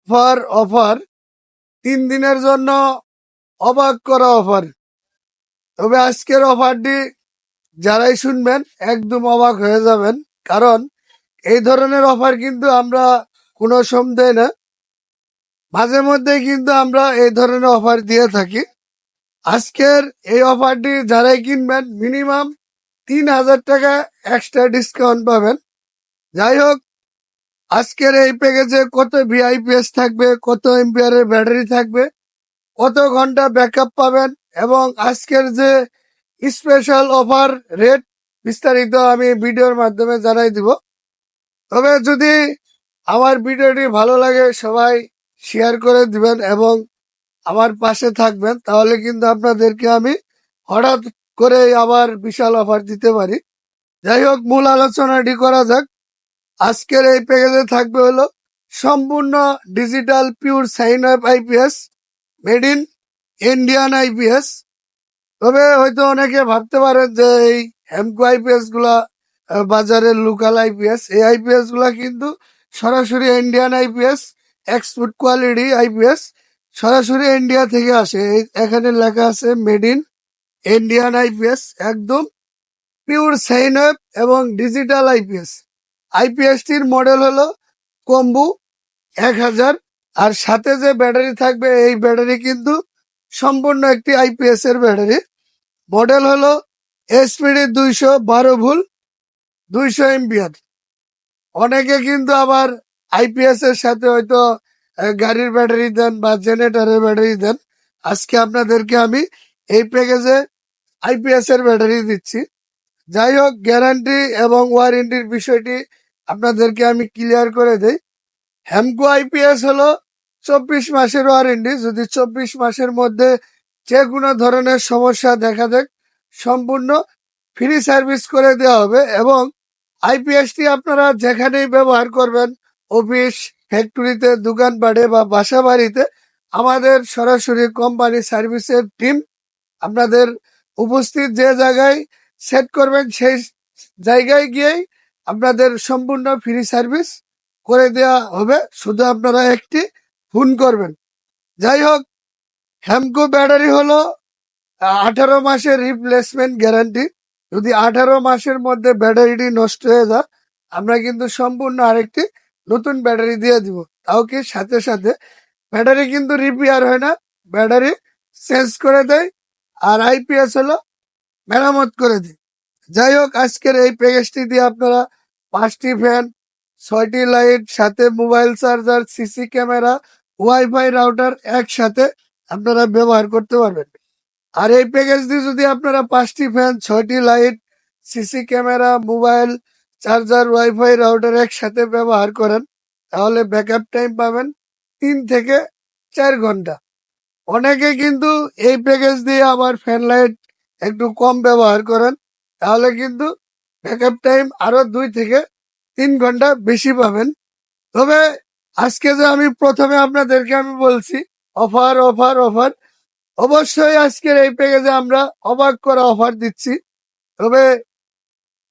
Offer offer 3 দিনের জন্য অবাক করা অফার। তবে আজকের অফারটি যারাই শুনবেন একদম অবাক হয়ে যাবেন, কারণ এই ধরনের অফার কিন্তু আমরা কোনো সময় না, মাঝে মধ্যে কিন্তু আমরা এই ধরনের অফার দিয়ে থাকি। আজকের এই অফারটি যারাই কিনবেন মিনিমাম 3,000 টাকা এক্সট্রা ডিসকাউন্ট পাবেন। যাই হোক, আজকের এই প্যাকেজে কত ভিআইপিএস থাকবে, কত এম্পিয়ারের ব্যাটারি থাকবে, কত ঘন্টা ব্যাকআপ পাবেন এবং আজকের যে স্পেশাল অফার রেট বিস্তারিত আমি ভিডিওর মাধ্যমে জানাই দিব। তবে যদি আমার ভিডিওটি ভালো লাগে সবাই শেয়ার করে দিবেন এবং আমার পাশে থাকবেন, তাহলে কিন্তু আপনাদেরকে আমি হঠাৎ করে আবার বিশাল অফার দিতে পারি। যাই হোক, মূল আলোচনাটি করা যাক। আজকের এই প্যাকেজে থাকবে হলো সম্পূর্ণ digital pure sine up IPS, made in Indian IPS. তবে হয়তো অনেকে ভাবতে পারেন যে এই হেমকো আইপিএস গুলা বাজারের লোকাল আইপিএস, এই আইপিএস গুলা কিন্তু সরাসরি Indian IPS, export quality IPS, সরাসরি ইন্ডিয়া থেকে আসে। এখানে লেখা আছে মেড ইন ইন্ডিয়ান আইপিএস, একদম পিওর সাইন আপ এবং ডিজিটাল আইপিএস। আইপিএসটির মডেল হলো কম্বু 1000, আর সাথে যে ব্যাটারি থাকবে এই ব্যাটারি কিন্তু সম্পূর্ণ একটি আইপিএস এর ব্যাটারি। মডেল হলো এসপিডি 212 200 এম্পিয়ার। অনেকে কিন্তু আবার আইপিএস এর সাথে হয়তো গাড়ির ব্যাটারি দেন বা জেনারেটরের ব্যাটারি দেন। আজকে আপনাদেরকে আমি এই প্যাকেজে আইপিএস এর ব্যাটারি দিচ্ছি। যাই হোক, গ্যারান্টি এবং ওয়ারেন্টির বিষয়টি আপনাদেরকে আমি ক্লিয়ার করে দেই। হেমকো আইপিএস হলো 24 মাসের ওয়ারেন্টি। যদি 24 মাসের মধ্যে যে কোনো ধরনের সমস্যা দেখা দেয় সম্পূর্ণ ফ্রি সার্ভিস করে দেওয়া হবে। এবং আইপিএসটি আপনারা যেখানেই ব্যবহার করবেন, অফিস, ফ্যাক্টরিতে, দোকানপাটে বা বাসা বাড়িতে, আমাদের সরাসরি কোম্পানি সার্ভিসের টিম আপনাদের উপস্থিত যে জায়গায় সেট করবেন সেই জায়গায় গিয়েই আপনাদের সম্পূর্ণ ফ্রি সার্ভিস করে দেওয়া হবে। শুধু আপনারা একটি ফোন করবেন। যাই হোক, হেমকো ব্যাটারি হলো 18 মাসের রিপ্লেসমেন্ট গ্যারান্টি। যদি 18 মাসের মধ্যে ব্যাটারিটি নষ্ট হয়ে যায়, আমরা কিন্তু সম্পূর্ণ আরেকটি নতুন ব্যাটারি দিয়ে দিব। তাও কি সাথে সাথে ব্যাটারি কিন্তু রিপেয়ার হয় না, ব্যাটারি চেঞ্জ করে দেয়, আর আইপিএস হলো মেরামত করে দেয়। যাই হোক, আজকের এই প্যাকেজটি দিয়ে আপনারা 5টি ফ্যান, 6টি লাইট, সাথে mobile charger, CC camera, wifi router একসাথে আপনারা ব্যবহার করতে পারবেন। আর এই প্যাকেজ দিয়ে যদি আপনারা 5টি ফ্যান, 6টি light, CC camera, mobile charger, wifi router একসাথে ব্যবহার করেন, তাহলে ব্যাকআপ টাইম পাবেন 3 থেকে 4 ঘন্টা। অনেকে কিন্তু এই প্যাকেজ দিয়ে আবার ফ্যান লাইট একটু কম ব্যবহার করেন, তাহলে কিন্তু ব্যাকআপ টাইম আরো 2 থেকে 3 ঘন্টা বেশি পাবেন। তবে আজকে যে আমি প্রথমে আপনাদেরকে আমি বলছি অফার অফার অফার, অবশ্যই আজকের এই প্যাকেজে আমরা অবাক করা অফার দিচ্ছি। তবে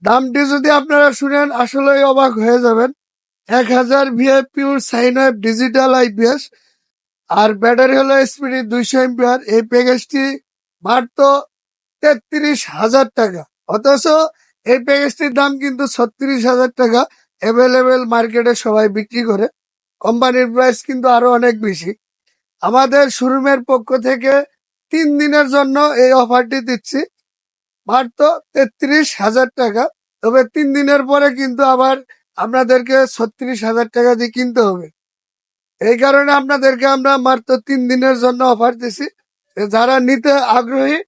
দামটি যদি আপনারা শুনেন আসলেই অবাক হয়ে যাবেন। 1000 ভিএ পিওর সাইন আপ ডিজিটাল আইপিএস, আর ব্যাটারি হলো এসপিডি 200 এম্পিয়ার। এই প্যাকেজটি মাত্র 33,000 টাকা। অথচ এই প্যাকেজটির দাম কিন্তু 36,000 টাকা অ্যাভেলেবেল মার্কেটে সবাই বিক্রি করে। কোম্পানির প্রাইস কিন্তু আরো অনেক বেশি। আমাদের শোরুমের পক্ষ থেকে 3 দিনের জন্য এই অফারটি দিচ্ছি মাত্র 33,000 টাকা। তবে 3 দিনের পরে কিন্তু আবার আপনাদেরকে 36,000 টাকা দিয়ে কিনতে হবে। এই কারণে আপনাদেরকে আমরা মাত্র 3 দিনের জন্য অফার দিছি। যারা নিতে আগ্রহী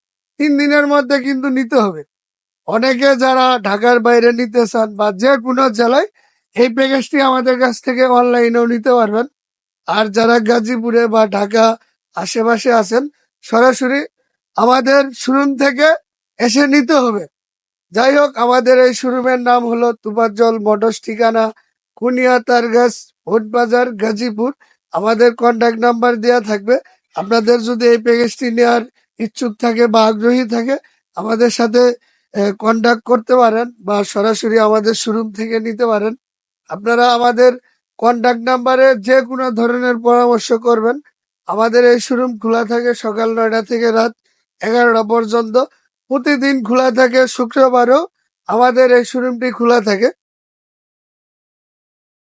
3 দিনের মধ্যে কিন্তু নিতে হবে। অনেকে যারা ঢাকার বাইরে নিতে চান বা যে কোনো জেলায়, এই প্যাকেজটি আমাদের কাছ থেকে অনলাইনেও নিতে পারবেন। আর যারা গাজীপুরে বা ঢাকা আশেপাশে আছেন, সরাসরি আমাদের শোরুম থেকে এসে নিতে হবে। যাই হোক, আমাদের এই শোরুমের নাম হলো তুফাজ্জল মোটরস, ঠিকানা কুনিয়া তারগাছ, ভোট বাজার, গাজীপুর। আমাদের কন্ট্যাক্ট নাম্বার দেওয়া থাকবে। আপনাদের যদি এই প্যাকেজটি নেওয়ার ইচ্ছুক থাকে বা আগ্রহী থাকে, আমাদের সাথে কন্ট্যাক্ট করতে পারেন বা সরাসরি আমাদের শোরুম থেকে নিতে পারেন। আপনারা আমাদের কন্ট্যাক্ট নাম্বারে যে কোনো ধরনের পরামর্শ করবেন। আমাদের এই শোরুম খোলা থাকে সকাল 9টা থেকে রাত 11টা পর্যন্ত। প্রতিদিন খোলা থাকে, শুক্রবারও আমাদের এই শোরুমটি খোলা থাকে।